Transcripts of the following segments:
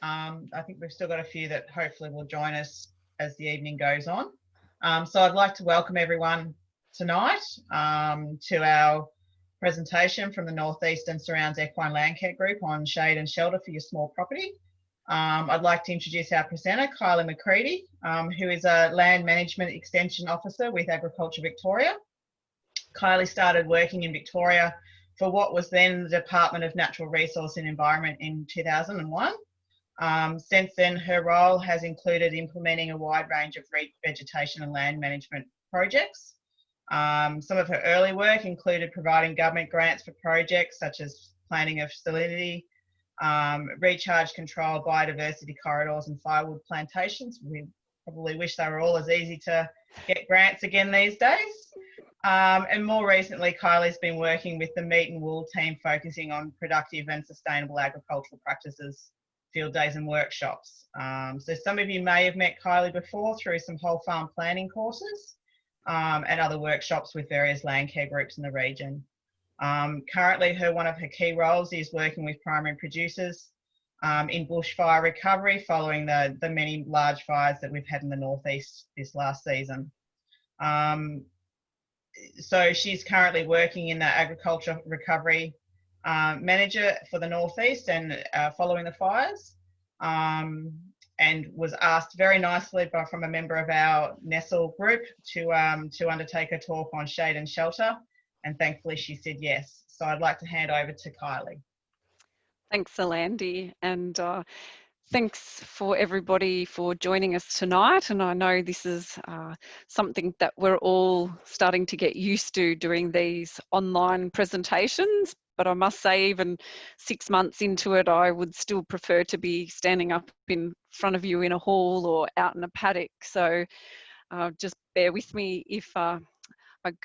I think we've still got a few that hopefully will join us as the evening goes on. So I'd like to welcome everyone tonight to our presentation from the Northeast and Surrounds Equine Landcare Group on shade and shelter for your small property. I'd like to introduce our presenter, Kylie Macreadie, who is a Land Management Extension Officer with Agriculture Victoria. Kylie started working in Victoria for what was then the Department of Natural Resource and Environment in 2001. Since then, her role has included implementing a wide range of vegetation and land management projects. Some of her early work included providing government grants for projects such as planting of salinity, recharge control, biodiversity corridors and firewood plantations. We probably wish they were all as easy to get grants again these days. And more recently, Kylie's been working with the meat and wool team, focusing on productive and sustainable agricultural practices, field days and workshops. So some of you may have met Kylie before through some whole farm planning courses and other workshops with various land care groups in the region. Currently, one of her key roles is working with primary producers in bushfire recovery following the many large fires that we've had in the northeast this last season. So she's currently working in the agriculture recovery manager for the northeast and following the fires, and was asked very nicely from a member of our Nestle group to undertake a talk on shade and shelter, and thankfully she said yes. So I'd like to hand over to Kylie. Thanks, Alandi, and thanks for everybody for joining us tonight. And I know this is something that we're all starting to get used to doing these online presentations, but I must say even 6 months into it, I would still prefer to be standing up in front of you in a hall or out in a paddock. So just bear with me if I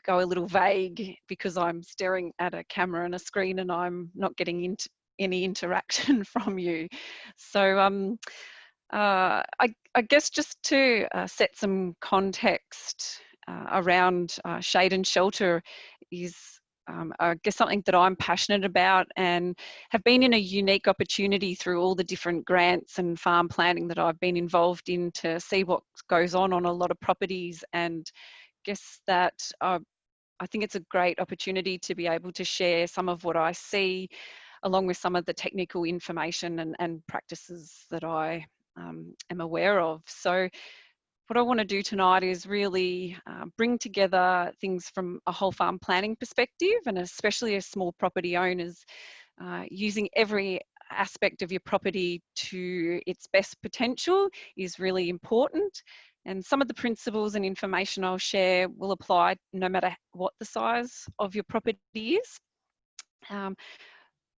go a little vague, because I'm staring at a camera and a screen and I'm not getting into any interaction from you. So I guess just to set some context around shade and shelter is I guess something that I'm passionate about and have been in a unique opportunity through all the different grants and farm planning that I've been involved in to see what goes on a lot of properties, and guess that I think it's a great opportunity to be able to share some of what I see along with some of the technical information and practices that I am aware of. So what I want to do tonight is really bring together things from a whole farm planning perspective, and especially as small property owners, using every aspect of your property to its best potential is really important. And some of the principles and information I'll share will apply no matter what the size of your property is.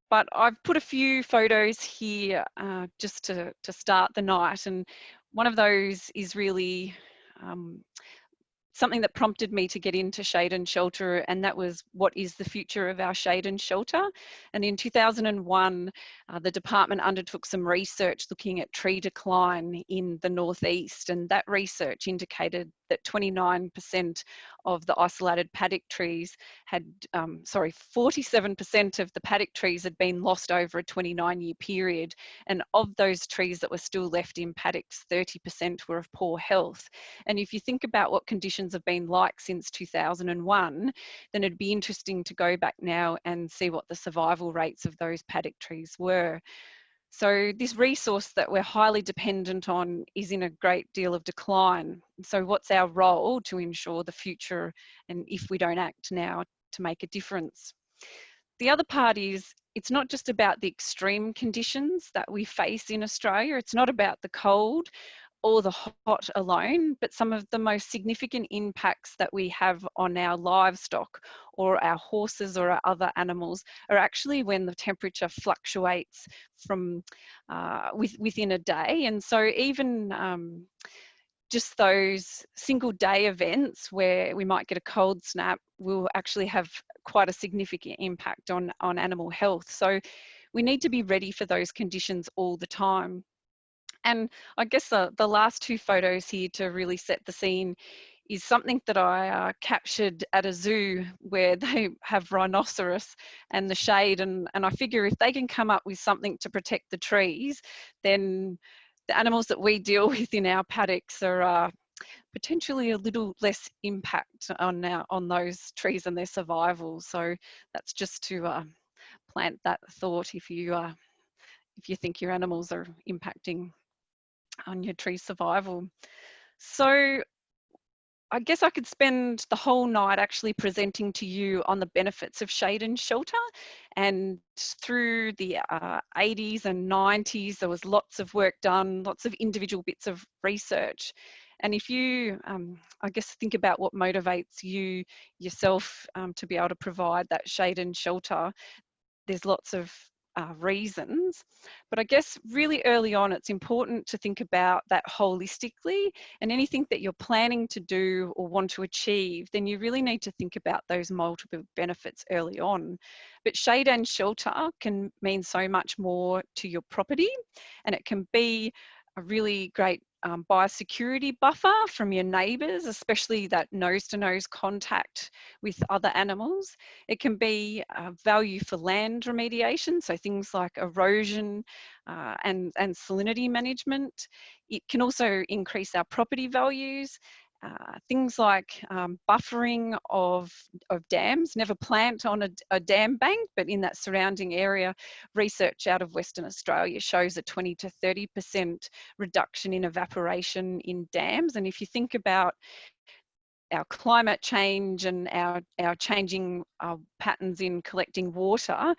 But I've put a few photos here just to start the night, and one of those is really something that prompted me to get into shade and shelter, and that was what is the future of our shade and shelter. And in 2001, the department undertook some research looking at tree decline in the northeast, and that research indicated that 29% of the isolated paddock trees had, 47% of the paddock trees had been lost over a 29-year period. And of those trees that were still left in paddocks, 30% were of poor health. And if you think about what conditions have been like since 2001, then it'd be interesting to go back now and see what the survival rates of those paddock trees were. So this resource that we're highly dependent on is in a great deal of decline. So what's our role to ensure the future, and if we don't act now, to make a difference? The other part is, it's not just about the extreme conditions that we face in Australia. It's not about the cold or the hot alone, but some of the most significant impacts that we have on our livestock or our horses or our other animals are actually when the temperature fluctuates from within a day. And so even just those single day events where we might get a cold snap will actually have quite a significant impact on animal health. So we need to be ready for those conditions all the time. And I guess the last two photos here to really set the scene is something that I captured at a zoo where they have rhinoceros and the shade, and I figure if they can come up with something to protect the trees, then the animals that we deal with in our paddocks are potentially a little less impact on those trees and their survival. So that's just to plant that thought if you think your animals are impacting on your tree survival. So I guess I could spend the whole night actually presenting to you on the benefits of shade and shelter. And through the 80s and 90s, there was lots of work done, lots of individual bits of research. And if you, I guess, think about what motivates you yourself to be able to provide that shade and shelter, there's lots of reasons, but I guess really early on it's important to think about that holistically, and anything that you're planning to do or want to achieve, then you really need to think about those multiple benefits early on. But shade and shelter can mean so much more to your property, and it can be a really great biosecurity buffer from your neighbours, especially that nose-to-nose contact with other animals. It can be value for land remediation, so things like erosion and salinity management. It can also increase our property values. Things like buffering of dams. Never plant on a dam bank, but in that surrounding area, research out of Western Australia shows a 20 to 30% reduction in evaporation in dams. And if you think about our climate change and our changing patterns in collecting water,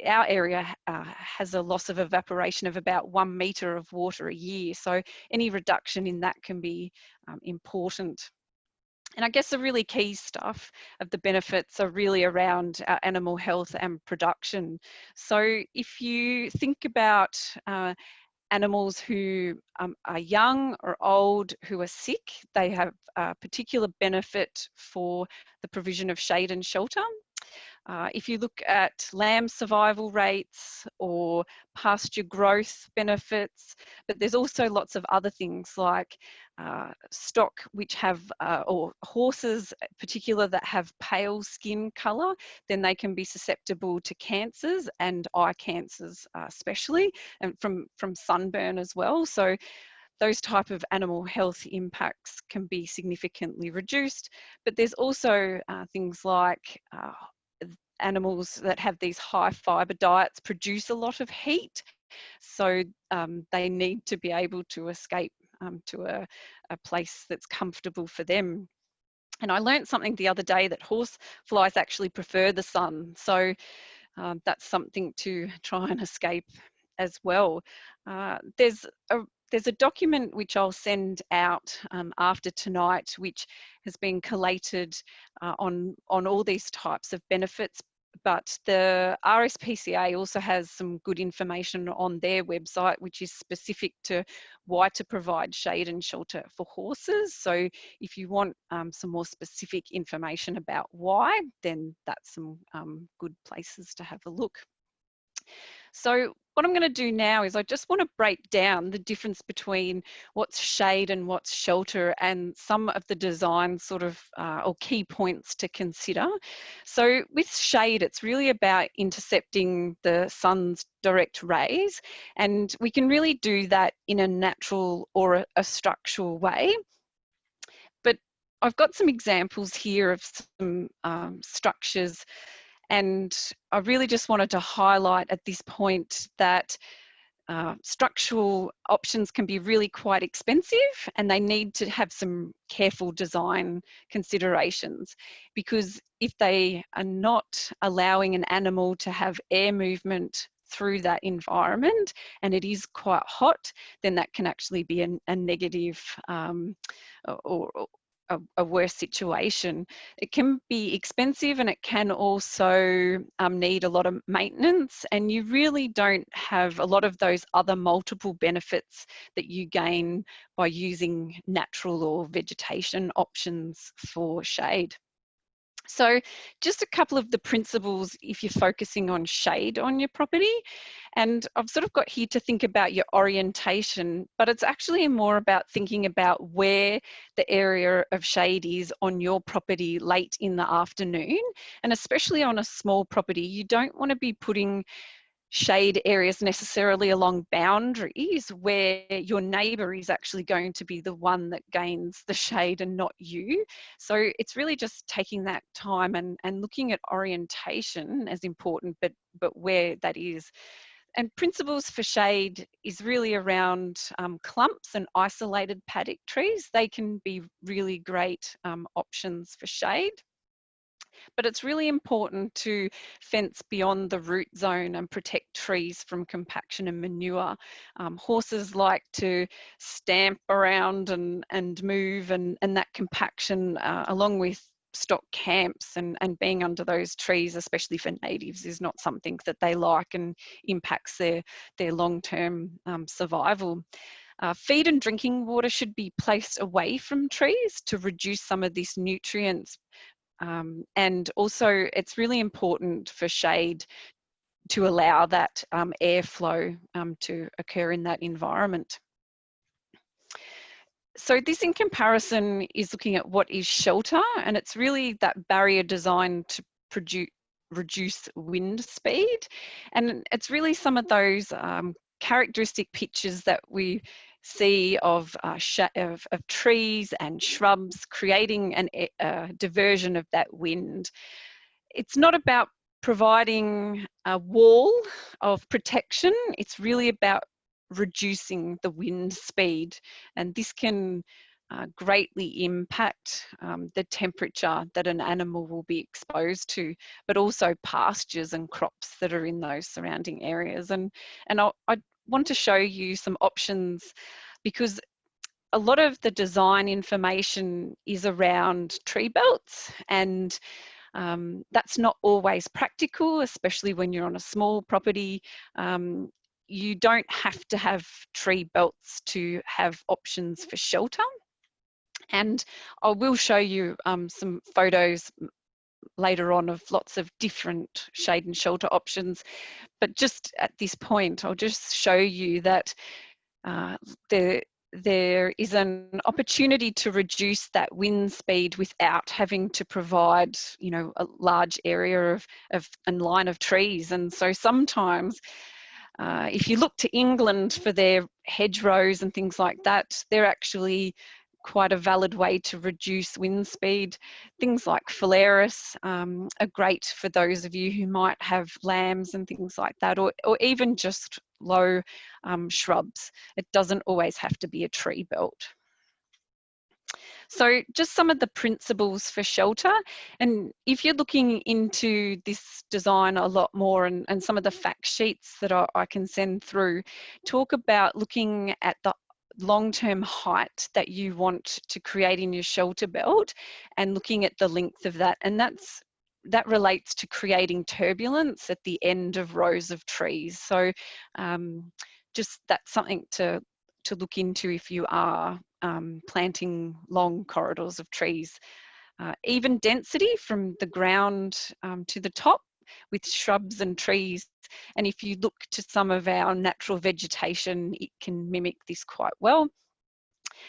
our area has a loss of evaporation of about 1 metre of water a year. So any reduction in that can be important. And I guess the really key stuff of the benefits are really around our animal health and production. So if you think about animals who are young or old, who are sick, they have a particular benefit for the provision of shade and shelter. If you look at lamb survival rates or pasture growth benefits, but there's also lots of other things like stock which have, or horses in particular that have pale skin colour, then they can be susceptible to cancers and eye cancers especially, and from sunburn as well. So those type of animal health impacts can be significantly reduced. But there's also things like animals that have these high fibre diets produce a lot of heat, so they need to be able to escape to a place that's comfortable for them. And I learned something the other day that horse flies actually prefer the sun, so that's something to try and escape as well. There's a document which I'll send out after tonight, which has been collated on all these types of benefits. But the RSPCA also has some good information on their website, which is specific to why to provide shade and shelter for horses. So if you want some more specific information about why, then that's some good places to have a look. So what I'm going to do now is I just want to break down the difference between what's shade and what's shelter, and some of the design sort of or key points to consider. So with shade, it's really about intercepting the sun's direct rays, and we can really do that in a natural or a structural way. But I've got some examples here of some structures, and I really just wanted to highlight at this point that structural options can be really quite expensive, and they need to have some careful design considerations, because if they are not allowing an animal to have air movement through that environment and it is quite hot, then that can actually be a negative or a worse situation. It can be expensive, and it can also need a lot of maintenance, and you really don't have a lot of those other multiple benefits that you gain by using natural or vegetation options for shade. So just a couple of the principles if you're focusing on shade on your property. And I've sort of got here to think about your orientation, but it's actually more about thinking about where the area of shade is on your property late in the afternoon. And especially on a small property, you don't want to be putting shade areas necessarily along boundaries where your neighbour is actually going to be the one that gains the shade and not you. So it's really just taking that time and looking at orientation as important, but where that is. And principles for shade is really around clumps and isolated paddock trees. They can be really great options for shade. But it's really important to fence beyond the root zone and protect trees from compaction and manure. Horses like to stamp around and move, and that compaction, along with stock camps and being under those trees, especially for natives, is not something that they like and impacts their long-term survival. Feed and drinking water should be placed away from trees to reduce some of these nutrients. And also it's really important for shade to allow that airflow to occur in that environment. So this in comparison is looking at what is shelter, and it's really that barrier designed to reduce wind speed. And it's really some of those characteristic pictures that we see of trees and shrubs creating a diversion of that wind. It's not about providing a wall of protection, it's really about reducing the wind speed, and this can greatly impact the temperature that an animal will be exposed to, but also pastures and crops that are in those surrounding areas. And I want to show you some options, because a lot of the design information is around tree belts, and that's not always practical, especially when you're on a small property. You don't have to have tree belts to have options for shelter. And I will show you some photos later on of lots of different shade and shelter options. But just at this point, I'll just show you that there is an opportunity to reduce that wind speed without having to provide, you know, a large area of and line of trees. And so sometimes if you look to England for their hedgerows and things like that, they're actually quite a valid way to reduce wind speed. Things like phalaris are great for those of you who might have lambs and things like that, or even just low shrubs. It doesn't always have to be a tree belt. So just some of the principles for shelter, and if you're looking into this design a lot more, and some of the fact sheets that I can send through talk about looking at the long-term height that you want to create in your shelter belt and looking at the length of that, and that relates to creating turbulence at the end of rows of trees. So just that's something to look into if you are planting long corridors of trees. Even density from the ground to the top with shrubs and trees. And if you look to some of our natural vegetation, it can mimic this quite well.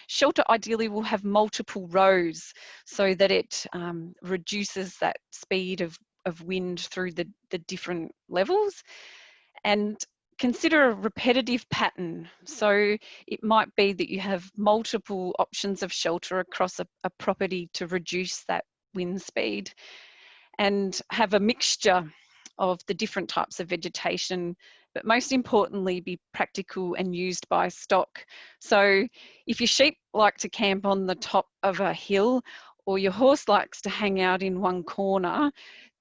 Shelter ideally will have multiple rows so that it reduces that speed of wind through the different levels. And consider a repetitive pattern. So it might be that you have multiple options of shelter across a property to reduce that wind speed, and have a mixture of the different types of vegetation, but most importantly be practical and used by stock. So if your sheep like to camp on the top of a hill, or your horse likes to hang out in one corner,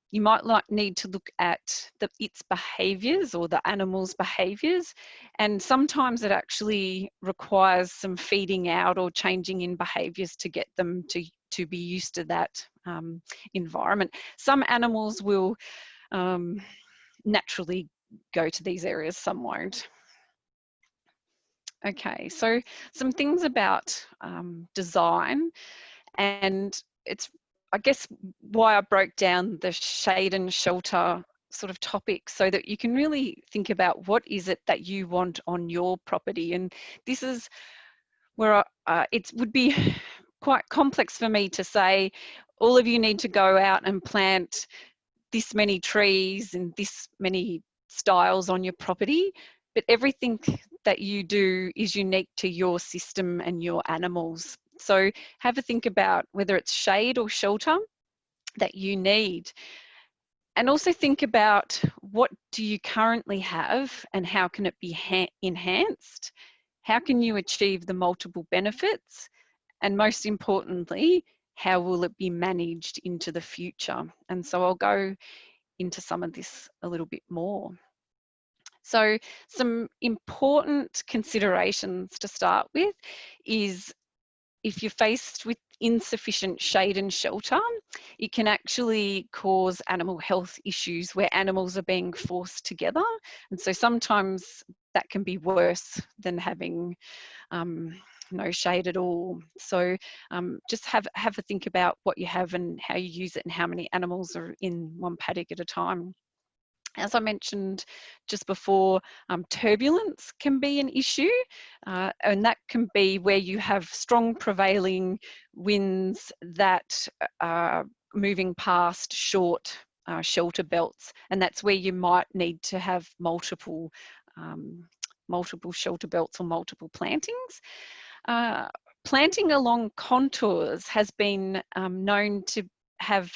you might need to look at its behaviours or the animal's behaviours, and sometimes it actually requires some feeding out or changing in behaviours to get them to be used to that environment. Some animals will naturally go to these areas, some won't. Okay, so some things about design, and it's I guess why I broke down the shade and shelter sort of topic, so that you can really think about what is it that you want on your property. And this is where it would be quite complex for me to say all of you need to go out and plant this many trees and this many styles on your property, but everything that you do is unique to your system and your animals. So have a think about whether it's shade or shelter that you need. And also think about, what do you currently have and how can it be enhanced? How can you achieve the multiple benefits? And most importantly, how will it be managed into the future? And so I'll go into some of this a little bit more. So some important considerations to start with is, if you're faced with insufficient shade and shelter, it can actually cause animal health issues where animals are being forced together. And so sometimes that can be worse than having no shade at all. So just have a think about what you have and how you use it and how many animals are in one paddock at a time. As I mentioned just before, turbulence can be an issue, and that can be where you have strong prevailing winds that are moving past short shelter belts, and that's where you might need to have multiple shelter belts or multiple plantings. Planting along contours has been known to have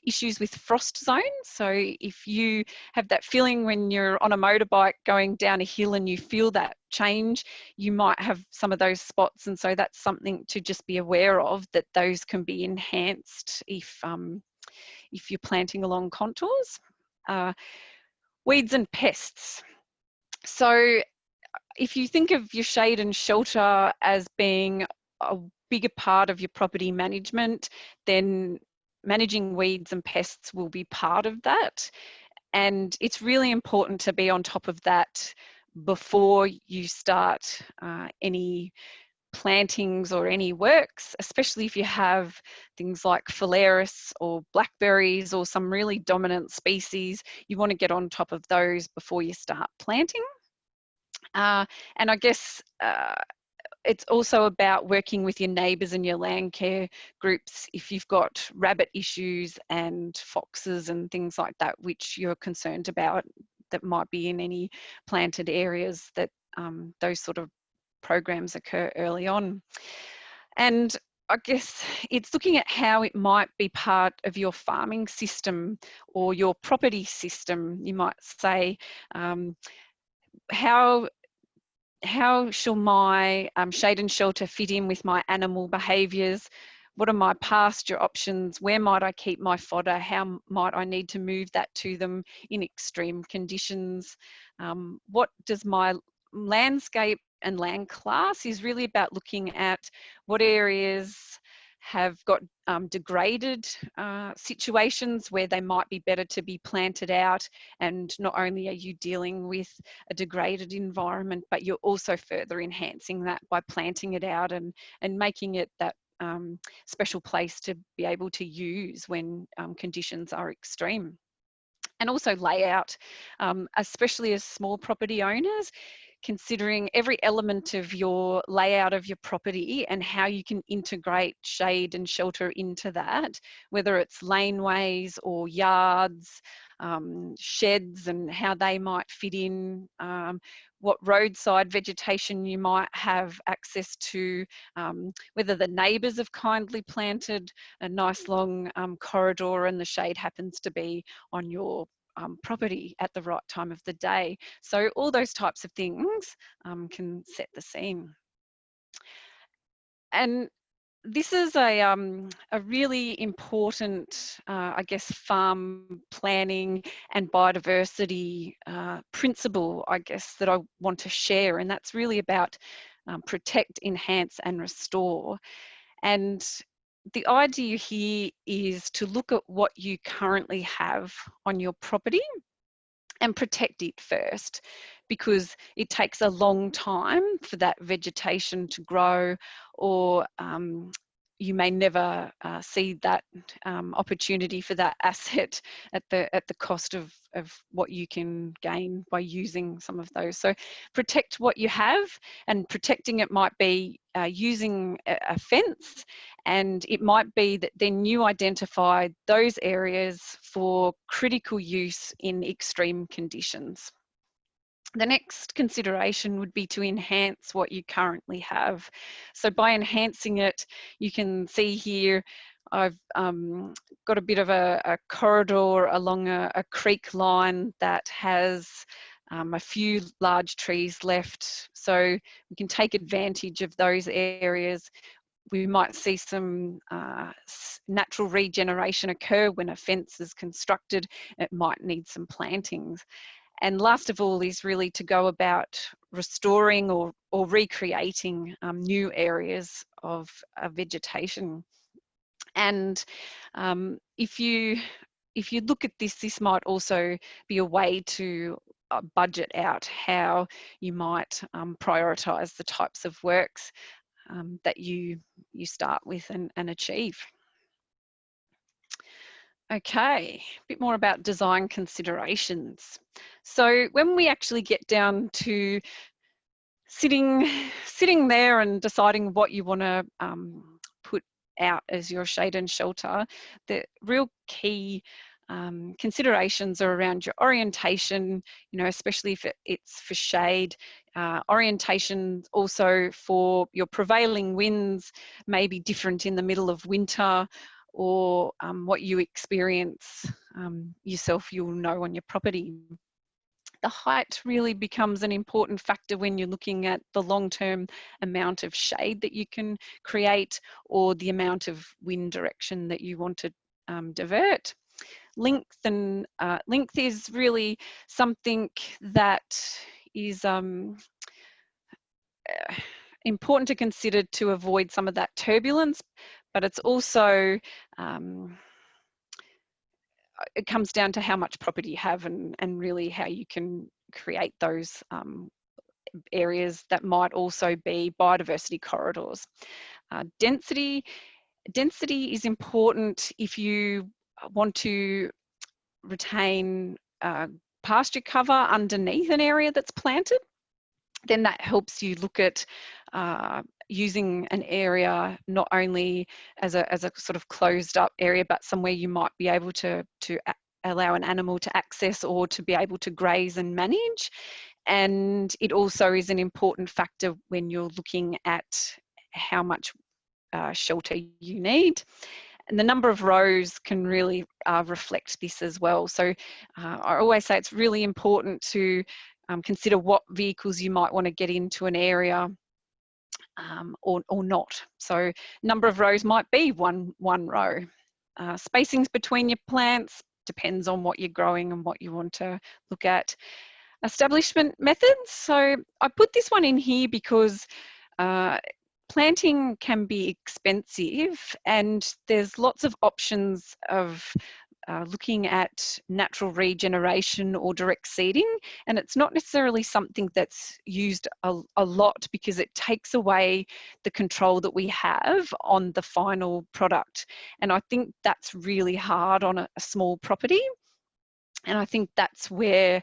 issues with frost zones. So if you have that feeling when you're on a motorbike going down a hill and you feel that change, you might have some of those spots. And so that's something to just be aware of, that those can be enhanced if you're planting along contours. Weeds and pests. So if you think of your shade and shelter as being a bigger part of your property management, then managing weeds and pests will be part of that. And it's really important to be on top of that before you start any plantings or any works, especially if you have things like phalaris or blackberries or some really dominant species. You want to get on top of those before you start planting. And I guess it's also about working with your neighbours and your Landcare groups if you've got rabbit issues and foxes and things like that, which you're concerned about, that might be in any planted areas, that those sort of programs occur early on. And I guess it's looking at how it might be part of your farming system or your property system. You might say, how shall my shade and shelter fit in with my animal behaviours? What are my pasture options? Where might I keep my fodder? How might I need to move that to them in extreme conditions? What does my landscape and land class is really about looking at what areas have got degraded situations where they might be better to be planted out, and not only are you dealing with a degraded environment, but you're also further enhancing that by planting it out and making it that special place to be able to use when conditions are extreme. And also layout, especially as small property owners, considering every element of your layout of your property and how you can integrate shade and shelter into that, whether it's laneways or yards, sheds and how they might fit in, what roadside vegetation you might have access to, whether the neighbours have kindly planted a nice long corridor and the shade happens to be on your property at the right time of the day. So all those types of things can set the scene. And this is a really important, I guess, farm planning and biodiversity principle, I guess, that I want to share. And that's really about protect, enhance and restore. And the idea here is to look at what you currently have on your property and protect it first, because it takes a long time for that vegetation to grow, or you may never see that opportunity for that asset at the cost of what you can gain by using some of those. So protect what you have, and protecting it might be using a fence, and it might be that then you identify those areas for critical use in extreme conditions. The next consideration would be to enhance what you currently have. So by enhancing it, you can see here, I've got a bit of a corridor along a creek line that has a few large trees left. So we can take advantage of those areas. We might see some natural regeneration occur when a fence is constructed. It might need some plantings. And last of all is really to go about restoring or recreating new areas of vegetation. And if you look at this, this might also be a way to budget out how you might prioritise the types of works that you start with and achieve. Okay, a bit more about design considerations. So when we actually get down to sitting there and deciding what you want to put out as your shade and shelter, the real key considerations are around your orientation, you know, especially if it's for shade. Orientation also for your prevailing winds may be different in the middle of winter, or what you experience yourself, you'll know on your property. The height really becomes an important factor when you're looking at the long-term amount of shade that you can create, or the amount of wind direction that you want to divert. Length is really something that is important to consider to avoid some of that turbulence, but it's also it comes down to how much property you have, and really how you can create those areas that might also be biodiversity corridors. Density is important if you want to retain pasture cover underneath an area that's planted. Then that helps you look at using an area not only as a sort of closed up area, but somewhere you might be able to allow an animal to access or to be able to graze and manage. And it also is an important factor when you're looking at how much shelter you need. And the number of rows can really reflect this as well. So I always say it's really important to consider what vehicles you might want to get into an area or not. So number of rows might be one row. Spacings between your plants depends on what you're growing and what you want to look at. Establishment methods. So I put this one in here because planting can be expensive, and there's lots of options of looking at natural regeneration or direct seeding, and it's not necessarily something that's used a lot because it takes away the control that we have on the final product. And I think that's really hard on a small property, and I think that's where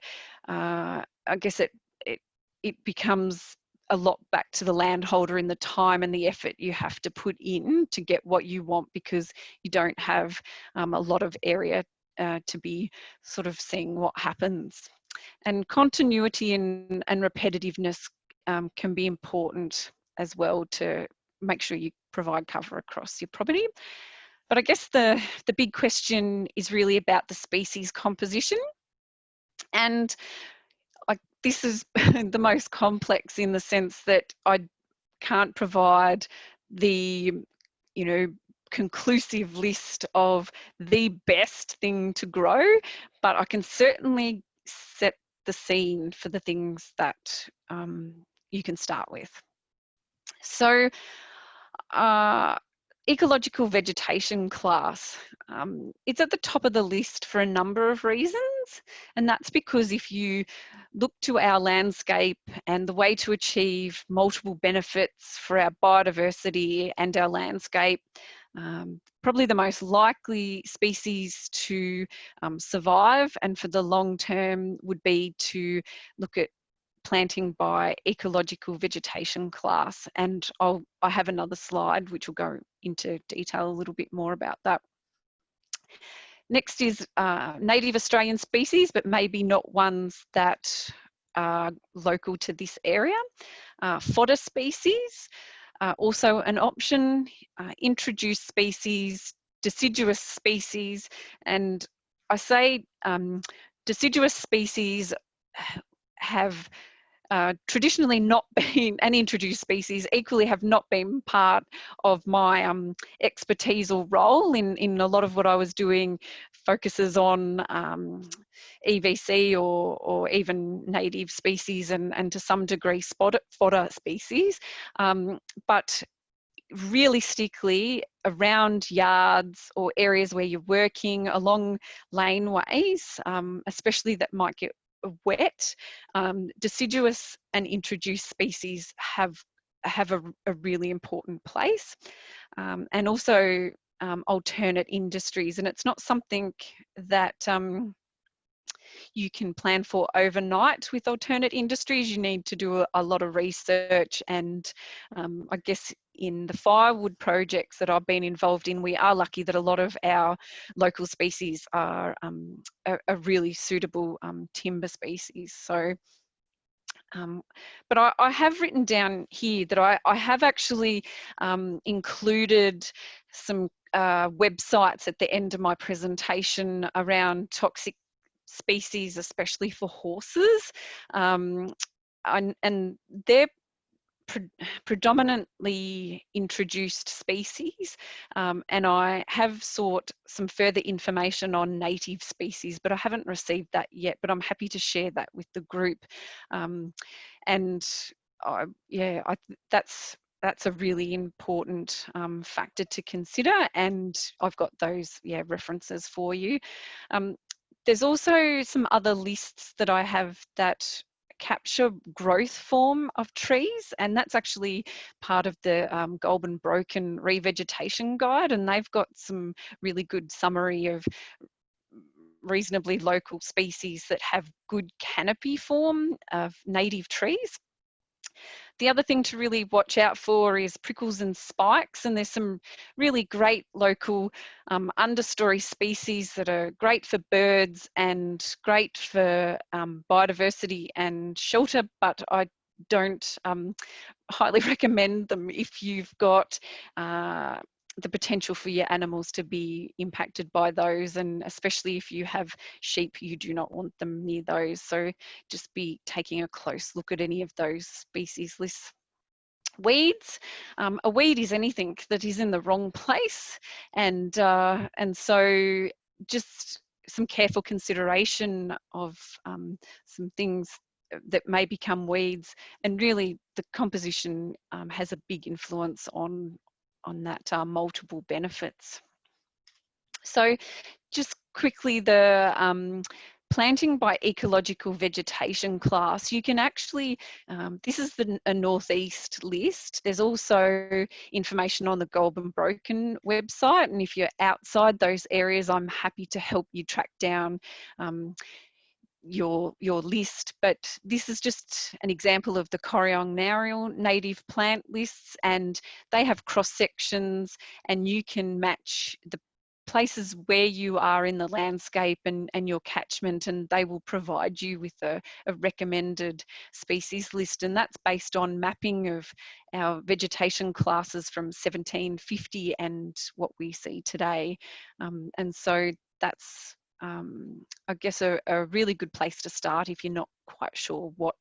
I guess it becomes a lot back to the landholder in the time and the effort you have to put in to get what you want, because you don't have a lot of area to be sort of seeing what happens. And continuity and repetitiveness can be important as well to make sure you provide cover across your property. But I guess the big question is really about the species composition. And this is the most complex in the sense that I can't provide the, you know, conclusive list of the best thing to grow, but I can certainly set the scene for the things that you can start with. So ecological vegetation class, it's at the top of the list for a number of reasons. And that's because if you look to our landscape and the way to achieve multiple benefits for our biodiversity and our landscape, probably the most likely species to survive and for the long term would be to look at planting by ecological vegetation class. And I have another slide which will go into detail a little bit more about that. Next is native Australian species, but maybe not ones that are local to this area. Fodder species, also an option. Introduced species, deciduous species, and I say deciduous species have traditionally not been, and introduced species equally have not been part of my expertise or role in a lot of what I was doing. Focuses on EVC or even native species and to some degree fodder species, but realistically around yards or areas where you're working along laneways, especially that might get wet, deciduous and introduced species have a really important place, and also alternate industries. And it's not something that you can plan for overnight with alternate industries. You need to do a lot of research, and I guess in the firewood projects that I've been involved in, we are lucky that a lot of our local species are really suitable timber species. So but I have written down here that I have actually included some websites at the end of my presentation around toxic species, especially for horses, and they're predominantly introduced species, and I have sought some further information on native species, but I haven't received that yet, but I'm happy to share that with the group. And that's a really important factor to consider, and I've got those references for you. There's also some other lists that I have that capture growth form of trees, and that's actually part of the Goulburn Broken Revegetation Guide, and they've got some really good summary of reasonably local species that have good canopy form of native trees. The other thing to really watch out for is prickles and spikes, and there's some really great local understory species that are great for birds and great for biodiversity and shelter, but I don't highly recommend them if you've got the potential for your animals to be impacted by those, and especially if you have sheep, you do not want them near those. So just be taking a close look at any of those species lists. Weeds, a weed is anything that is in the wrong place, and so just some careful consideration of some things that may become weeds, and really the composition has a big influence on that multiple benefits. So just quickly, the planting by ecological vegetation class, you can actually, this is a northeast list. There's also information on the Goulburn Broken website, and if you're outside those areas, I'm happy to help you track down your list. But this is just an example of the Corryong Narrial native plant lists, and they have cross sections, and you can match the places where you are in the landscape and your catchment, and they will provide you with a recommended species list, and that's based on mapping of our vegetation classes from 1750 and what we see today. And so that's I guess a really good place to start if you're not quite sure what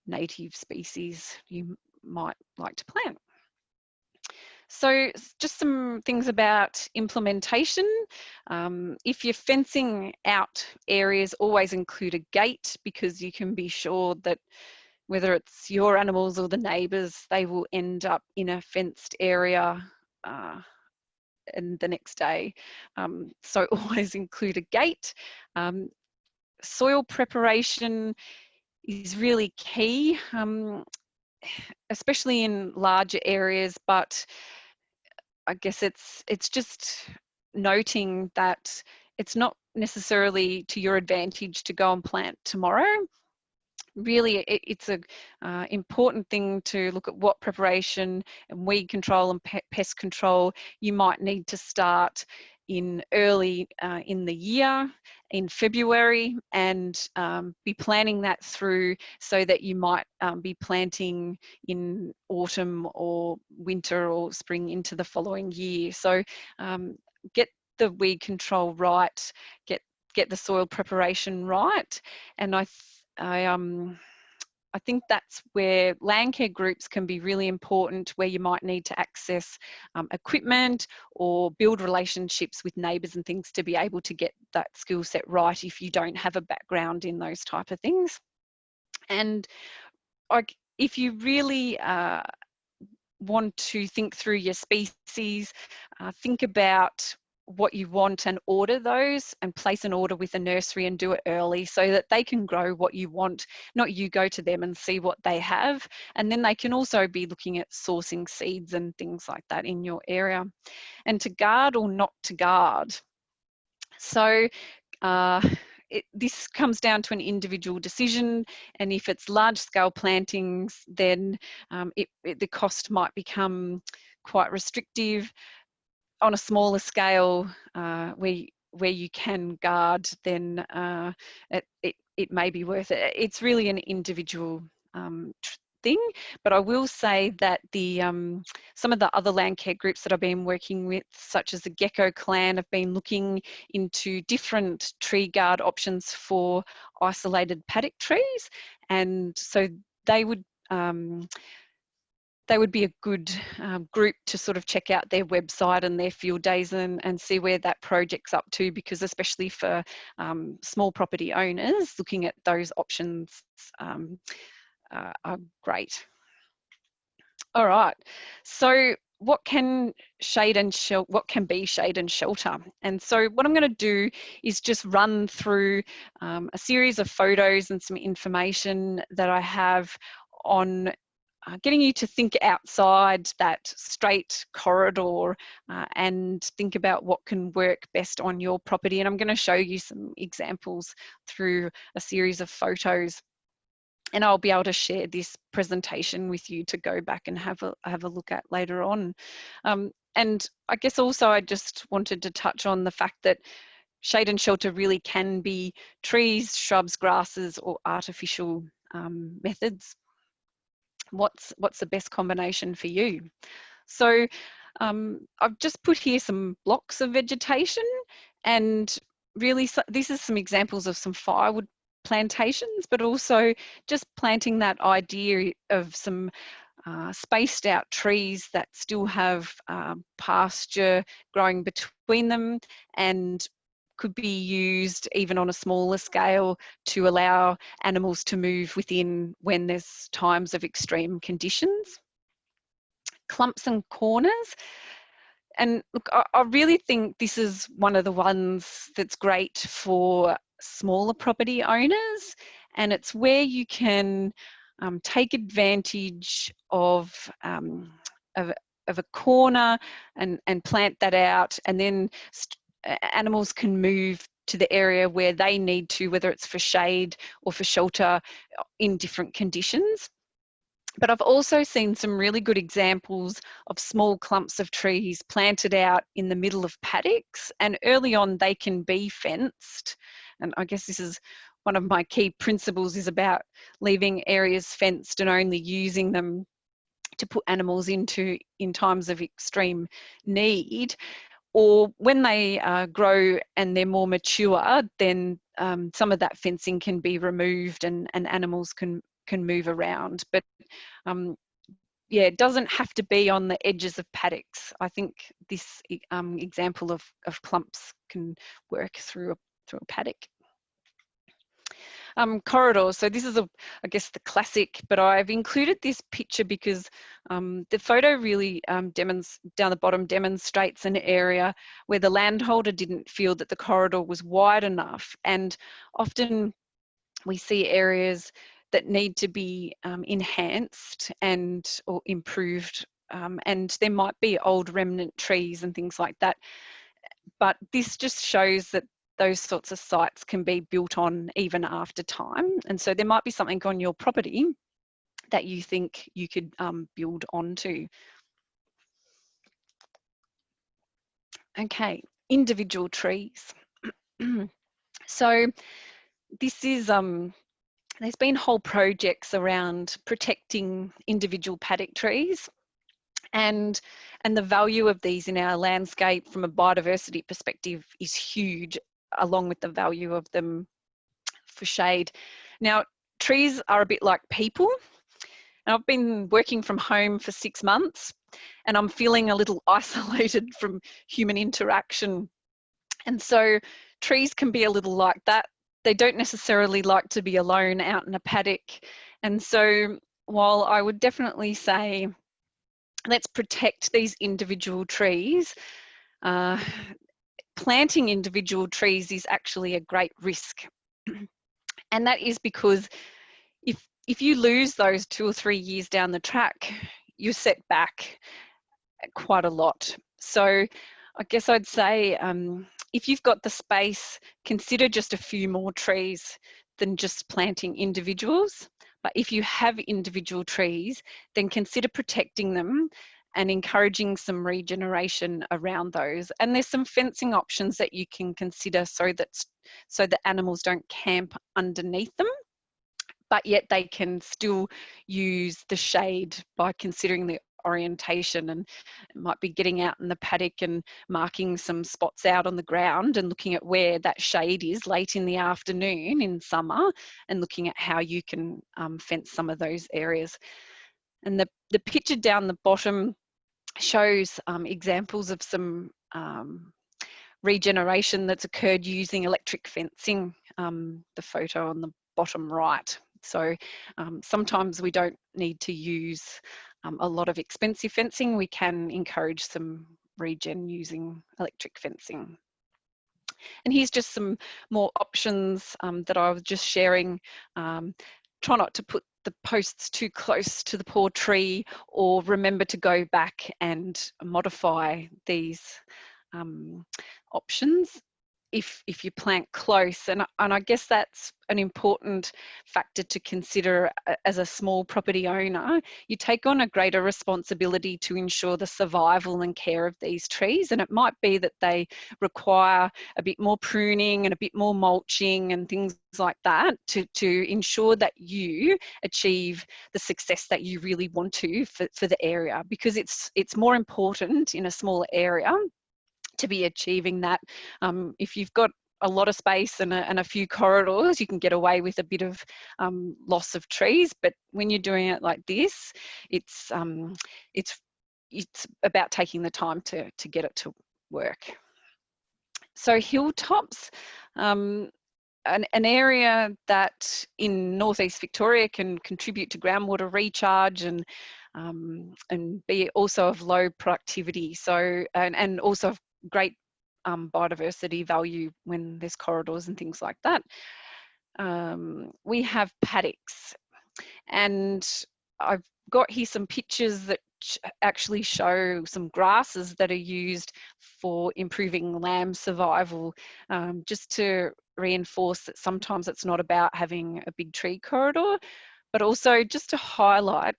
native species you might like to plant. So just some things about implementation. If you're fencing out areas, always include a gate, because you can be sure that whether it's your animals or the neighbours, they will end up in a fenced area and the next day. So always include a gate. Soil preparation is really key, especially in larger areas, but I guess it's just noting that it's not necessarily to your advantage to go and plant tomorrow. Really, it's a important thing to look at what preparation and weed control and pest control you might need to start in early in the year, in February, and be planning that through so that you might be planting in autumn or winter or spring into the following year. So get the weed control right, get the soil preparation right, and I think that's where Landcare groups can be really important, where you might need to access equipment or build relationships with neighbours and things to be able to get that skill set right if you don't have a background in those type of things. And if you really want to think through your species, think about what you want and order those, and place an order with a nursery and do it early so that they can grow what you want, not you go to them and see what they have. And then they can also be looking at sourcing seeds and things like that in your area. And to guard or not to guard. So this comes down to an individual decision, and if it's large scale plantings, then the cost might become quite restrictive. On a smaller scale, where you can guard, then it may be worth it. It's really an individual thing, but I will say that some of the other Landcare groups that I've been working with, such as the Gecko Clan, have been looking into different tree guard options for isolated paddock trees, and so they would be a good group to sort of check out their website and their field days and see where that project's up to, because especially for small property owners, looking at those options are great. All right, so what can be shade and shelter? And so what I'm going to do is just run through a series of photos and some information that I have on getting you to think outside that straight corridor and think about what can work best on your property. And I'm going to show you some examples through a series of photos. And I'll be able to share this presentation with you to go back and have a look at later on. And I guess also I just wanted to touch on the fact that shade and shelter really can be trees, shrubs, grasses, or artificial methods. What's the best combination for you? So I've just put here some blocks of vegetation, and really this is some examples of some firewood plantations, but also just planting that idea of some spaced out trees that still have pasture growing between them, and could be used even on a smaller scale to allow animals to move within when there's times of extreme conditions. Clumps and corners. And look, I really think this is one of the ones that's great for smaller property owners, and it's where you can take advantage of a corner and plant that out, and then animals can move to the area where they need to, whether it's for shade or for shelter in different conditions. But I've also seen some really good examples of small clumps of trees planted out in the middle of paddocks, and early on they can be fenced. And I guess this is one of my key principles, is about leaving areas fenced and only using them to put animals into in times of extreme need. Or when they grow and they're more mature, then some of that fencing can be removed and animals can move around. But yeah, it doesn't have to be on the edges of paddocks. I think this example of clumps can work through a paddock. Corridors. So this is, I guess, the classic, but I've included this picture because the photo really down the bottom demonstrates an area where the landholder didn't feel that the corridor was wide enough. And often we see areas that need to be enhanced or improved. And there might be old remnant trees and things like that. But this just shows that those sorts of sites can be built on even after time. And so there might be something on your property that you think you could build onto. Okay, individual trees. So this is, there's been whole projects around protecting individual paddock trees. And the value of these in our landscape from a biodiversity perspective is huge, along with the value of them for shade. Now, trees are a bit like people. And I've been working from home for 6 months and I'm feeling a little isolated from human interaction. And so trees can be a little like that. They don't necessarily like to be alone out in a paddock. And so while I would definitely say, let's protect these individual trees, planting individual trees is actually a great risk. And that is because if you lose those 2 or 3 years down the track, you're set back quite a lot. So I guess I'd say if you've got the space, consider just a few more trees than just planting individuals. But if you have individual trees, then consider protecting them and encouraging some regeneration around those. And there's some fencing options that you can consider so that animals don't camp underneath them, but yet they can still use the shade by considering the orientation. And it might be getting out in the paddock and marking some spots out on the ground and looking at where that shade is late in the afternoon in summer and looking at how you can fence some of those areas. And the picture down the bottom shows examples of some regeneration that's occurred using electric fencing, the photo on the bottom right. So sometimes we don't need to use a lot of expensive fencing. We can encourage some regen using electric fencing. And here's just some more options that I was just sharing. Try not to put the posts too close to the poor tree, or remember to go back and modify these options if you plant close. And I guess that's an important factor to consider as a small property owner. You take on a greater responsibility to ensure the survival and care of these trees, and it might be that they require a bit more pruning and a bit more mulching and things like that to ensure that you achieve the success that you really want to for the area, because it's more important in a smaller area to be achieving that. If you've got a lot of space and a few corridors, you can get away with a bit of loss of trees. But when you're doing it like this, it's about taking the time to get it to work. So hilltops, an area that in northeast Victoria can contribute to groundwater recharge and be also of low productivity. So and also of great biodiversity value when there's corridors and things like that. We have paddocks, and I've got here some pictures that actually show some grasses that are used for improving lamb survival, just to reinforce that sometimes it's not about having a big tree corridor, but also just to highlight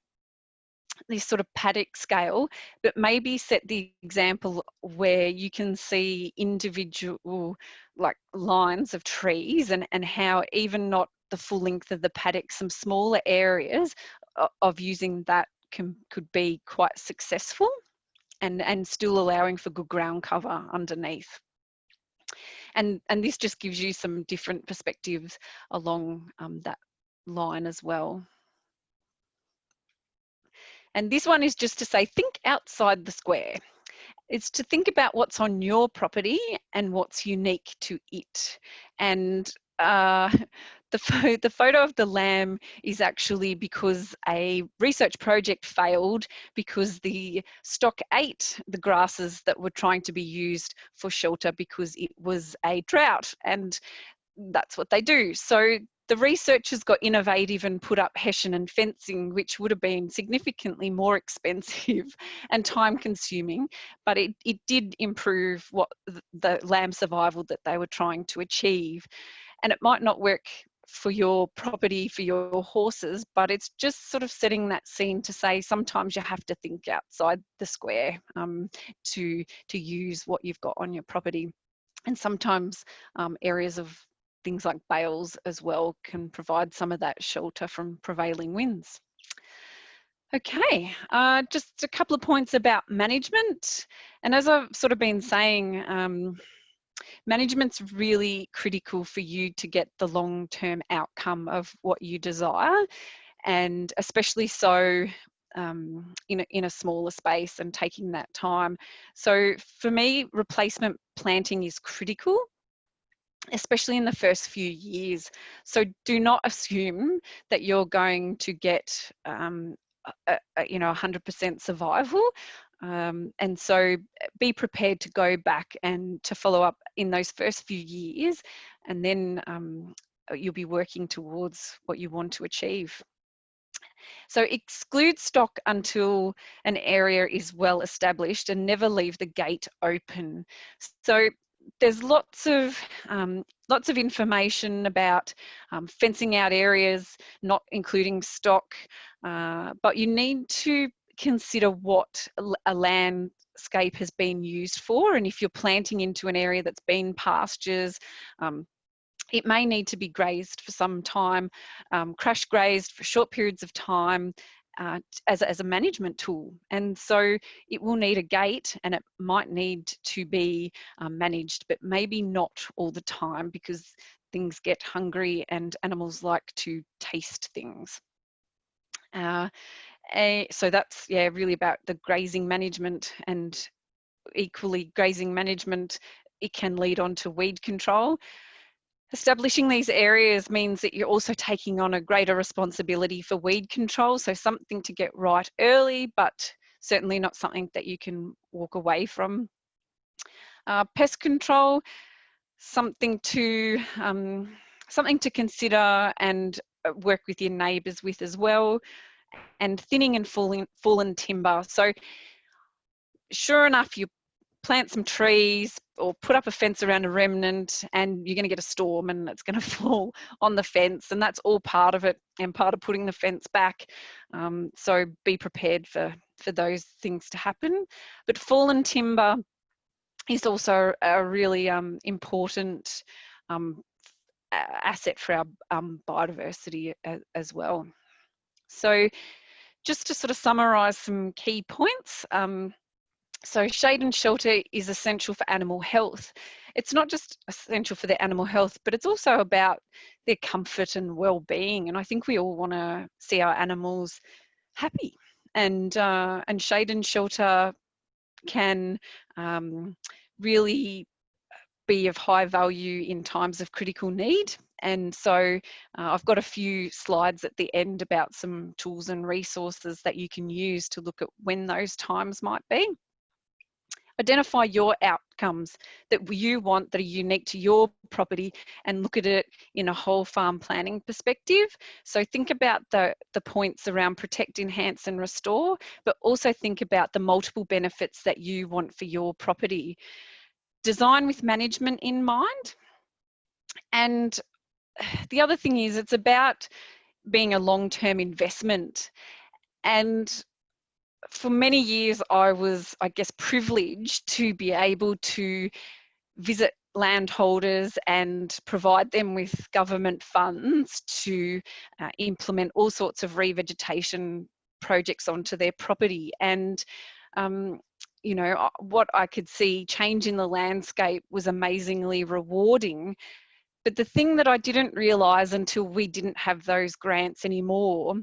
this sort of paddock scale, but maybe set the example where you can see individual like lines of trees and how even not the full length of the paddock, some smaller areas of using that could be quite successful and still allowing for good ground cover underneath. And this just gives you some different perspectives along that line as well. And this one is just to say, think outside the square. It's to think about what's on your property and what's unique to it. And uh, the photo of the lamb is actually because a research project failed because the stock ate the grasses that were trying to be used for shelter because it was a drought, and that's what they do. So the researchers got innovative and put up hessian and fencing, which would have been significantly more expensive and time consuming, but it did improve what the lamb survival that they were trying to achieve. And it might not work for your property, for your horses, but it's just sort of setting that scene to say sometimes you have to think outside the square to use what you've got on your property. And sometimes areas of things like bales as well can provide some of that shelter from prevailing winds. Okay, just a couple of points about management. And as I've sort of been saying, management's really critical for you to get the long-term outcome of what you desire, and especially so in a smaller space and taking that time. So for me, replacement planting is critical, especially in the first few years. So do not assume that you're going to get 100% survival. And so be prepared to go back and to follow up in those first few years, and then you'll be working towards what you want to achieve. So exclude stock until an area is well established, and never leave the gate open. So there's lots of information about fencing out areas, not including stock, but you need to consider what a landscape has been used for, and if you're planting into an area that's been pastures, it may need to be grazed for some time, crash grazed for short periods of time, as a management tool. And so it will need a gate, and it might need to be managed, but maybe not all the time, because things get hungry and animals like to taste things. So that's really about the grazing management, and equally grazing management, it can lead on to weed control. Establishing these areas means that you're also taking on a greater responsibility for weed control, so something to get right early, but certainly not something that you can walk away from. Pest control, something to consider and work with your neighbours with as well. And thinning and fallen timber. So sure enough, you plant some trees or put up a fence around a remnant, and you're going to get a storm and it's going to fall on the fence, and that's all part of it and part of putting the fence back. So be prepared for those things to happen. But fallen timber is also a really important asset for our biodiversity as well. So just to sort of summarise some key points. So shade and shelter is essential for animal health. It's not just essential for their animal health, but it's also about their comfort and well-being. And I think we all want to see our animals happy. And shade and shelter can really be of high value in times of critical need. And so I've got a few slides at the end about some tools and resources that you can use to look at when those times might be. Identify your outcomes that you want that are unique to your property, and look at it in a whole farm planning perspective. So think about the points around protect, enhance and restore, but also think about the multiple benefits that you want for your property. Design with management in mind. And the other thing is, it's about being a long-term investment. And for many years, I was, I guess, privileged to be able to visit landholders and provide them with government funds to implement all sorts of revegetation projects onto their property. And what I could see change in the landscape was amazingly rewarding. But the thing that I didn't realise until we didn't have those grants anymore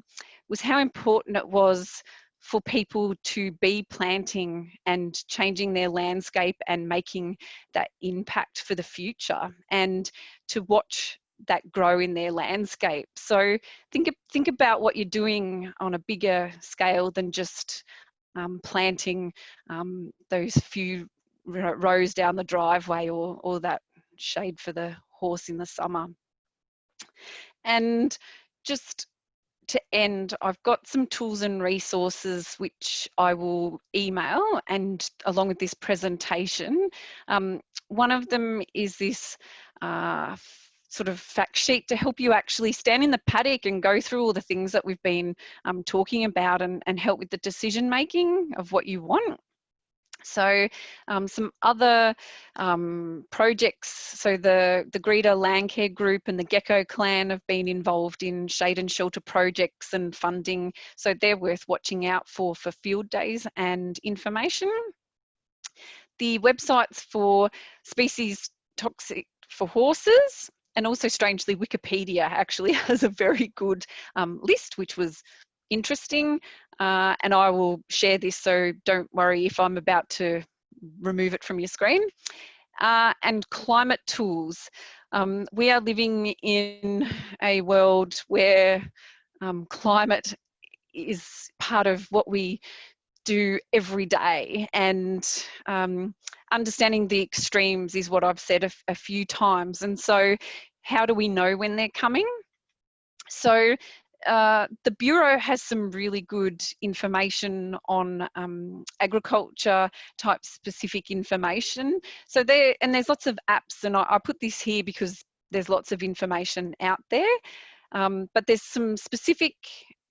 was how important it was for people to be planting and changing their landscape and making that impact for the future, and to watch that grow in their landscape. So think about what you're doing on a bigger scale than just planting those few rows down the driveway, or that shade for the horse in the summer. And just to end, I've got some tools and resources which I will email and along with this presentation. One of them is this sort of fact sheet to help you actually stand in the paddock and go through all the things that we've been talking about, and help with the decision making of what you want. So some other projects, so the Greta Landcare group and the Gecko clan have been involved in shade and shelter projects and funding, so they're worth watching out for field days and information. The websites for species toxic for horses, and also strangely Wikipedia actually has a very good list, which was interesting, and I will share this, so don't worry if I'm about to remove it from your screen. And climate tools. We are living in a world where climate is part of what we do every day, and understanding the extremes is what I've said a few times. And so how do we know when they're coming? So the Bureau has some really good information on agriculture type specific information. So there's lots of apps, and I put this here because there's lots of information out there. But there's some specific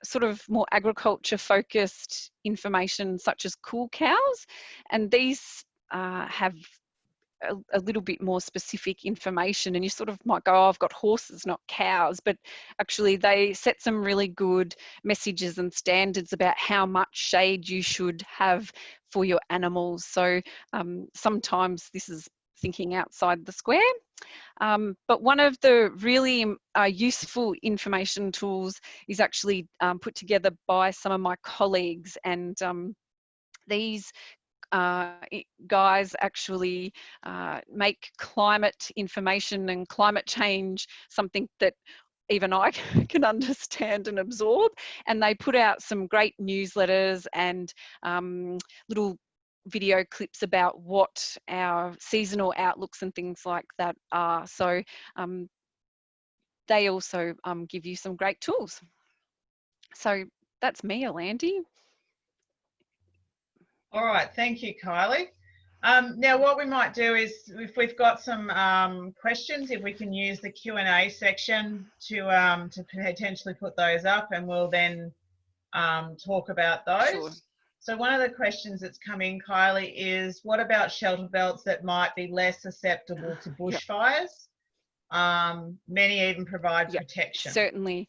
sort of more agriculture focused information, such as Cool Cows, and these have a little bit more specific information, and you sort of might go, oh, I've got horses, not cows, but actually they set some really good messages and standards about how much shade you should have for your animals. So sometimes this is thinking outside the square. But one of the really useful information tools is actually put together by some of my colleagues, and these guys actually make climate information and climate change something that even I can understand and absorb. And they put out some great newsletters and little video clips about what our seasonal outlooks and things like that are. So they also give you some great tools. So that's me, Alandi. All right, thank you, Kylie. Now, what we might do is, if we've got some questions, if we can use the Q&A section to potentially put those up, and we'll then talk about those. Sure. So one of the questions that's come in, Kylie, is what about shelter belts that might be less susceptible to bushfires? Many even provide protection. Certainly.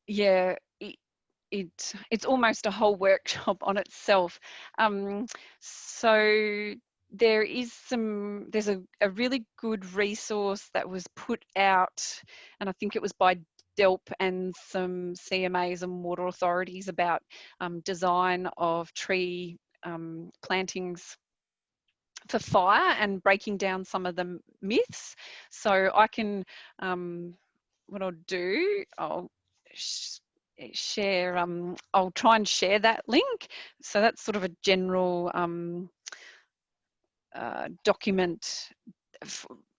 Yeah, it's almost a whole workshop on itself. So there's a really good resource that was put out, and I think it was by DELP and some CMAs and water authorities, about design of tree plantings for fire and breaking down some of the myths. So I can, what I'll do, I'll share, I'll try and share that link. So that's sort of a general document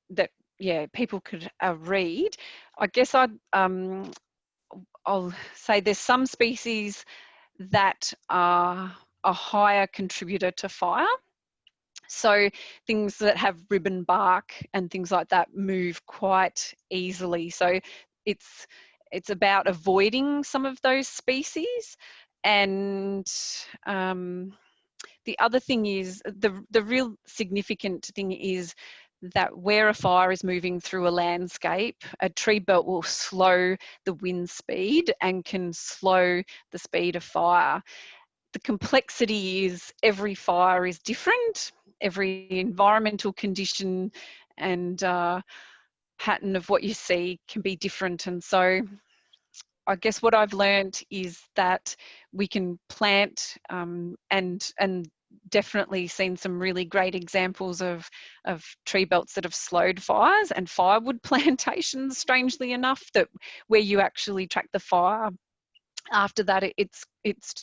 that people could read. I guess I'll say there's some species that are a higher contributor to fire. So things that have ribbon bark and things like that move quite easily. So it's about avoiding some of those species. And the other thing is, the real significant thing is that where a fire is moving through a landscape, a tree belt will slow the wind speed and can slow the speed of fire. The complexity is every fire is different, every environmental condition and pattern of what you see can be different. And so I guess what I've learned is that we can plant and definitely seen some really great examples of tree belts that have slowed fires, and firewood plantations, strangely enough, that where you actually track the fire after that, it's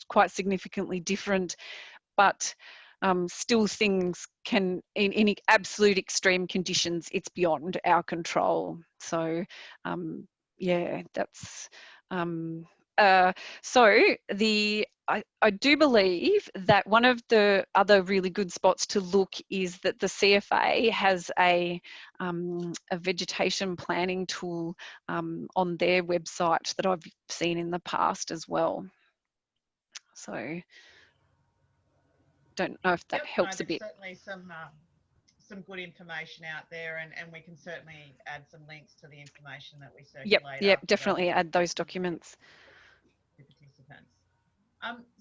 quite significantly different. But still, things can, in absolute extreme conditions, it's beyond our control. So yeah, that's so I do believe that one of the other really good spots to look is that the CFA has a vegetation planning tool on their website that I've seen in the past as well. So don't know if that Yep, no, helps a there's bit. certainly some good information out there, and we can certainly add some links to the information that we circulate Yep, after definitely add those documents. the participants.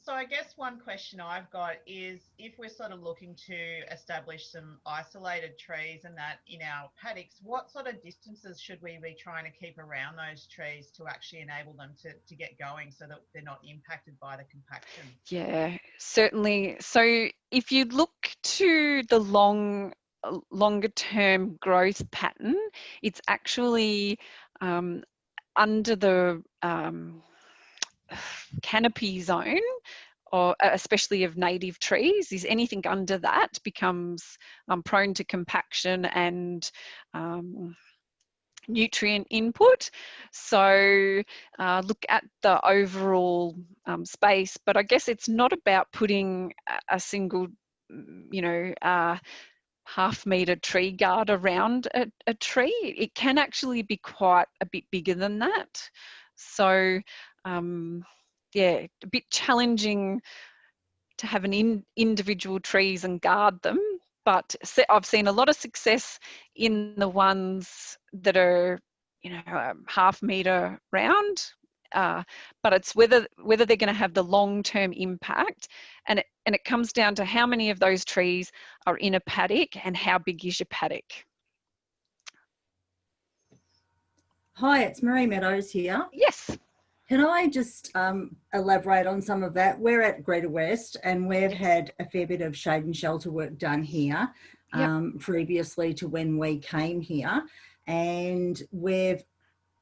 So I guess one question I've got is, if we're sort of looking to establish some isolated trees and that in our paddocks, what sort of distances should we be trying to keep around those trees to actually enable them to get going so that they're not impacted by the compaction? Yeah, certainly. So if you look to the longer term growth pattern, it's actually under the canopy zone, or especially of native trees. Is anything under that becomes prone to compaction and nutrient input. So look at the overall space, but I guess it's not about putting a single, half-metre tree guard around a tree. It can actually be quite a bit bigger than that. So yeah, a bit challenging to have an individual trees and guard them, but I've seen a lot of success in the ones that are, half-metre round. But it's whether they're going to have the long-term impact, and it comes down to how many of those trees are in a paddock and how big is your paddock. Hi, it's Marie Meadows here. Yes. Can I just elaborate on some of that? We're at Greta West, and we've had a fair bit of shade and shelter work done here previously to when we came here, and we've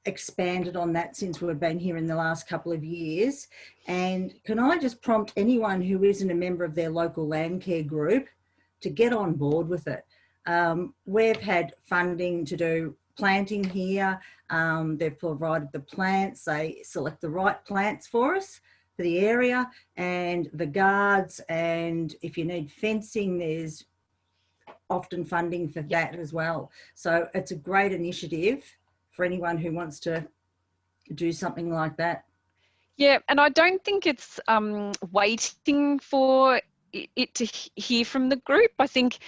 expanded on that since we've been here in the last couple of years. And can I just prompt anyone who isn't a member of their local Landcare group to get on board with it? We've had funding to do planting here. They've provided the plants. They select the right plants for us for the area, and the guards, and if you need fencing, there's often funding for that as well. So it's a great initiative for anyone who wants to do something like that. Yeah, and I don't think it's waiting for it to hear from the group. I think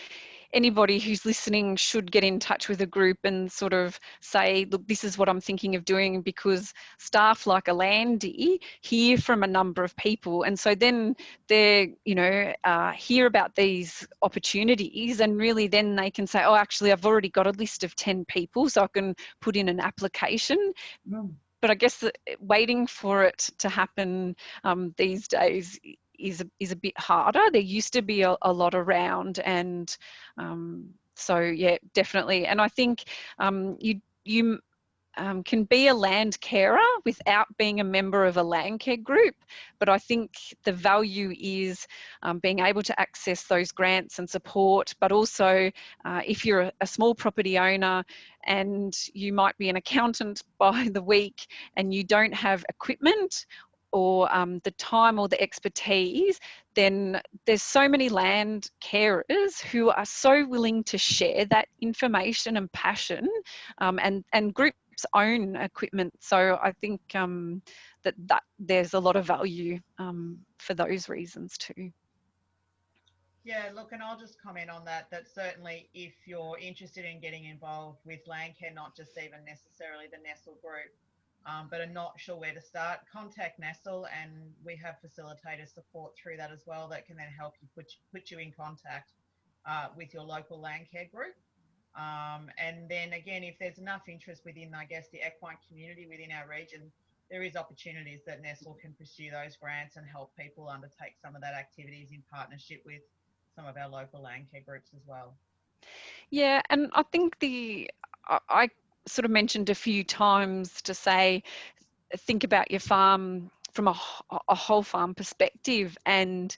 anybody who's listening should get in touch with a group and sort of say, look, this is what I'm thinking of doing, because staff like a Landy hear from a number of people, and so then they hear about these opportunities, and really then they can say, oh, actually I've already got a list of 10 people, so I can put in an application. But I guess waiting for it to happen these days is a bit harder. There used to be a lot around, and so yeah, definitely. And I think you can be a land carer without being a member of a Landcare group, but I think the value is being able to access those grants and support, but also if you're a small property owner and you might be an accountant by the week and you don't have equipment or the time or the expertise, then there's so many land carers who are so willing to share that information and passion, and groups own equipment. So I think that there's a lot of value for those reasons too. Yeah, look, and I'll just comment on that certainly if you're interested in getting involved with Landcare, not just even necessarily the Nestle group, but are not sure where to start, contact Nestle, and we have facilitator support through that as well that can then help you put you in contact with your local Landcare group. And then again, if there's enough interest within, I guess, the equine community within our region, there is opportunities that Nestle can pursue those grants and help people undertake some of that activities in partnership with some of our local Landcare groups as well. Yeah, and I think I sort of mentioned a few times to say, think about your farm from a whole farm perspective, and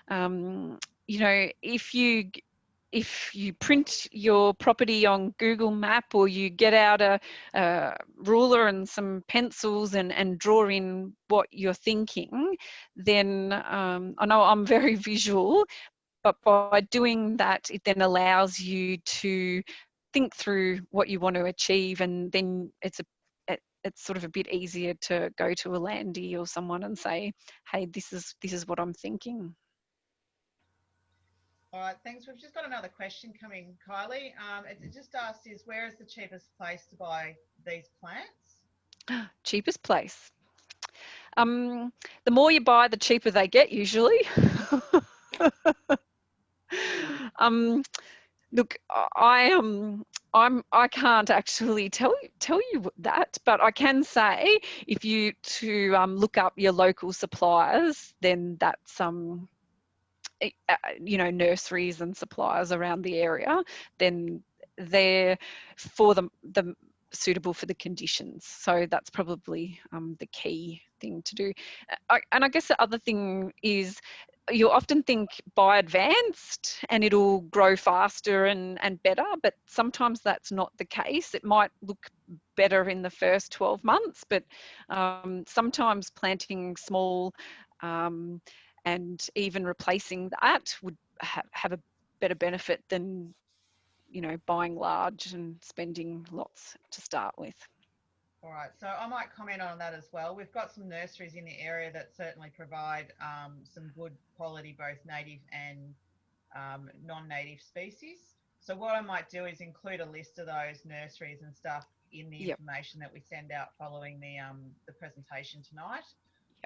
you know, if you print your property on Google Map, or you get out a ruler and some pencils and draw in what you're thinking, then I know I'm very visual, but by doing that, it then allows you to think through what you want to achieve, and then it's sort of a bit easier to go to a landy or someone and say, hey, this is what I'm thinking. All right, thanks. We've just got another question coming, Kylie. It just asked is, where is the cheapest place to buy these plants? Cheapest place. The more you buy, the cheaper they get usually. Look, I can't actually tell you that, but I can say if you look up your local suppliers, then that's you know, nurseries and suppliers around the area, then they're for the suitable for the conditions. So that's probably the key thing to do. And I guess the other thing is, you'll often think buy advanced and it'll grow faster and better, but sometimes that's not the case. It might look better in the first 12 months, but sometimes planting small and even replacing that would have a better benefit than, you know, buying large and spending lots to start with. All right, so I might comment on that as well. We've got some nurseries in the area that certainly provide some good quality, both native and non-native species. So what I might do is include a list of those nurseries and stuff in the information that we send out following the presentation tonight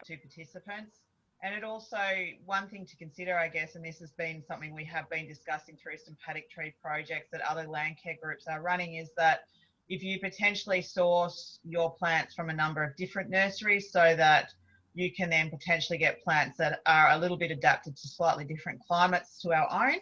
to participants. And it also, one thing to consider, I guess, and this has been something we have been discussing through some paddock tree projects that other Landcare groups are running, is that if you potentially source your plants from a number of different nurseries, so that you can then potentially get plants that are a little bit adapted to slightly different climates to our own,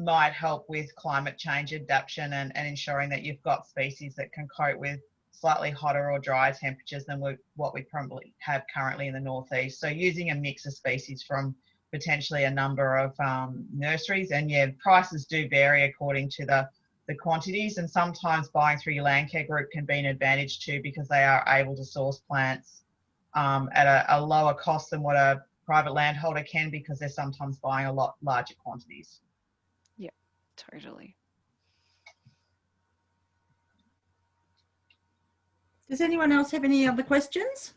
might help with climate change adaptation and ensuring that you've got species that can cope with slightly hotter or drier temperatures than what we probably have currently in the northeast. So using a mix of species from potentially a number of nurseries, and yeah, prices do vary according to the quantities, and sometimes buying through your Landcare group can be an advantage too, because they are able to source plants at a lower cost than what a private landholder can, because they're sometimes buying a lot larger quantities. Yeah, totally. Does anyone else have any other questions?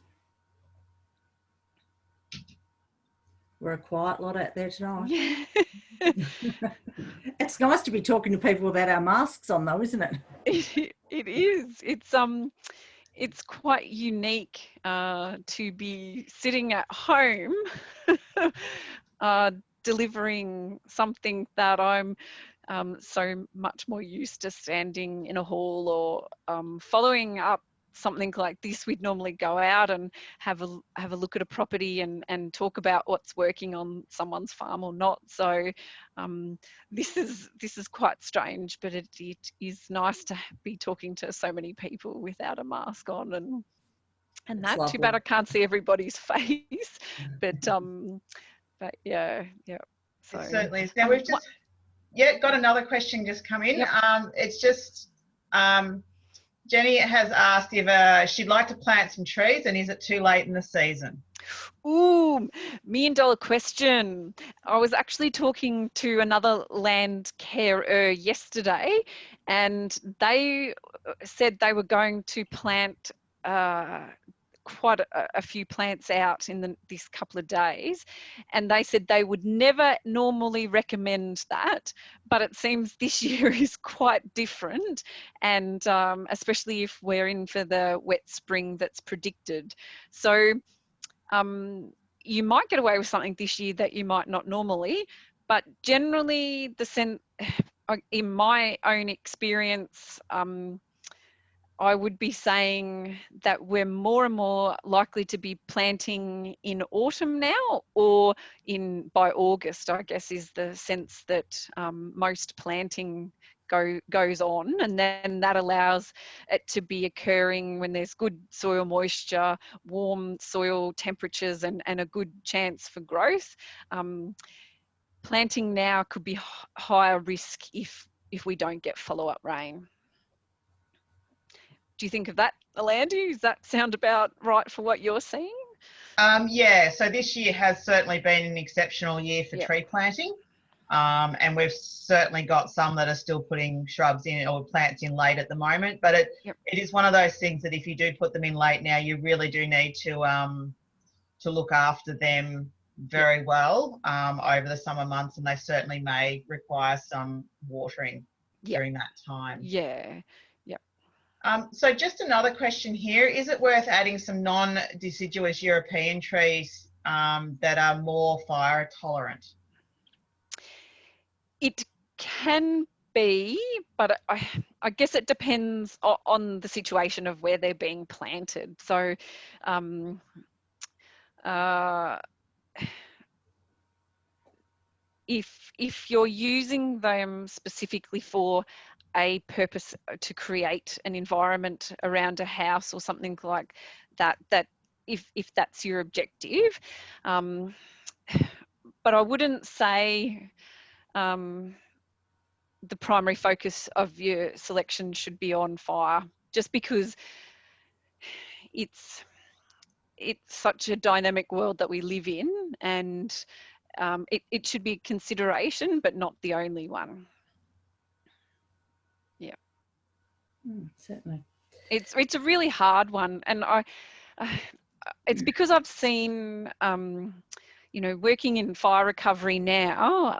We're a quiet lot out there tonight. It's nice to be talking to people without our masks on, though, isn't it? It is. It's quite unique to be sitting at home delivering something that I'm so much more used to standing in a hall, or following up something like this. We'd normally go out and have a look at a property and talk about what's working on someone's farm or not. So this is quite strange, but it is nice to be talking to so many people without a mask on, and that lovely. Too bad I can't see everybody's face, but yeah. So it certainly is. Now we've just got another question just come in. It's just Jenny has asked if she'd like to plant some trees, and is it too late in the season? Ooh, $1,000,000 question. I was actually talking to another land carer yesterday, and they said they were going to plant quite a few plants out in this couple of days, and they said they would never normally recommend that, but it seems this year is quite different, and especially if we're in for the wet spring that's predicted. So you might get away with something this year that you might not normally, but generally in my own experience, I would be saying that we're more and more likely to be planting in autumn now, or by August, I guess, is the sense that most planting goes on, and then that allows it to be occurring when there's good soil moisture, warm soil temperatures, and a good chance for growth. Planting now could be higher risk if we don't get follow-up rain. Do you think of that, Alandi? Does that sound about right for what you're seeing? Yeah, so this year has certainly been an exceptional year for tree planting. And we've certainly got some that are still putting shrubs in or plants in late at the moment. But it is one of those things that if you do put them in late now, you really do need to look after them very well over the summer months, and they certainly may require some watering during that time. Yeah. So just another question here. Is it worth adding some non-deciduous European trees that are more fire tolerant? It can be, but I guess it depends on the situation of where they're being planted. So if you're using them specifically for a purpose to create an environment around a house or something like that, if that's your objective, but I wouldn't say the primary focus of your selection should be on fire, just because it's such a dynamic world that we live in, and it should be a consideration, but not the only one. Yeah. Certainly. It's a really hard one, and it's because I've seen, working in fire recovery now,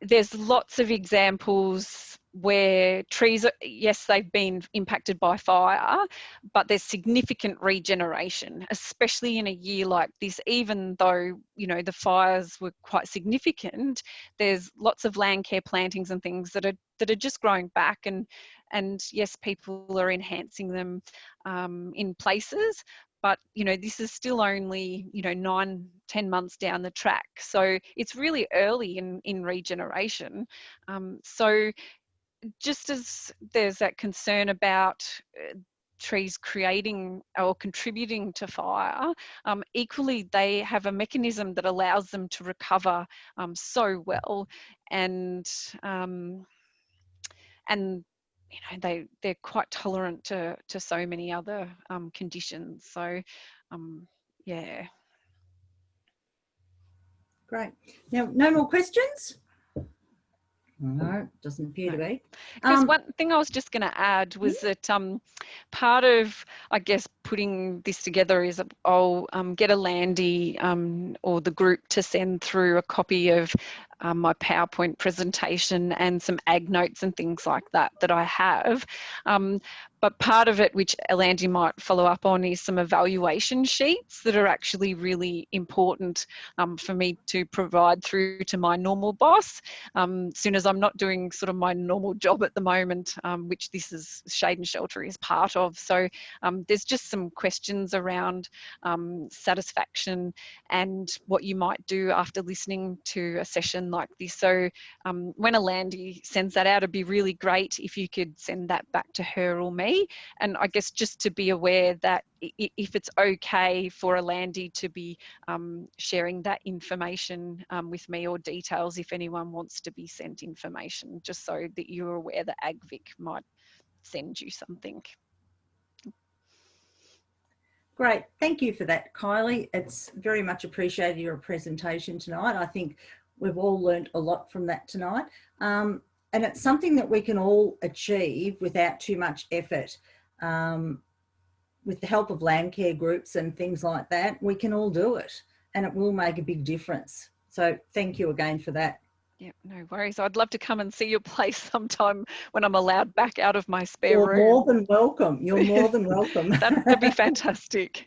there's lots of examples where trees, yes, they've been impacted by fire, but there's significant regeneration, especially in a year like this. Even though, the fires were quite significant, there's lots of Landcare plantings and things that are just growing back, and yes, people are enhancing them in places, but this is still only 9-10 months down the track, so it's really early in regeneration. So just as there's that concern about trees creating or contributing to fire, equally they have a mechanism that allows them to recover so well, and they're quite tolerant to so many other conditions. So yeah. Great. Now, no more questions? No, doesn't appear to be. Because one thing I was just going to add was that part of, I guess, putting this together is I'll get Alandi or the group to send through a copy of my PowerPoint presentation and some ag notes and things like that I have. But part of it, which Alandi might follow up on, is some evaluation sheets that are actually really important for me to provide through to my normal boss, soon as I'm not doing sort of my normal job at the moment, which this is Shade and Shelter is part of. So there's just some questions around satisfaction and what you might do after listening to a session like this. So when Alandi sends that out, it'd be really great if you could send that back to her or me. And I guess just to be aware that if it's okay for Alandi to be sharing that information with me, or details if anyone wants to be sent information, just so that you're aware that AgVic might send you something. Great. Thank you for that, Kylie. It's very much appreciated, your presentation tonight. I think we've all learned a lot from that tonight. And it's something that we can all achieve without too much effort. With the help of Landcare groups and things like that, we can all do it, and it will make a big difference. So thank you again for that. Yeah, no worries. I'd love to come and see your place sometime when I'm allowed back out of my spare room. You're more than welcome. You're more than welcome. That'd be fantastic.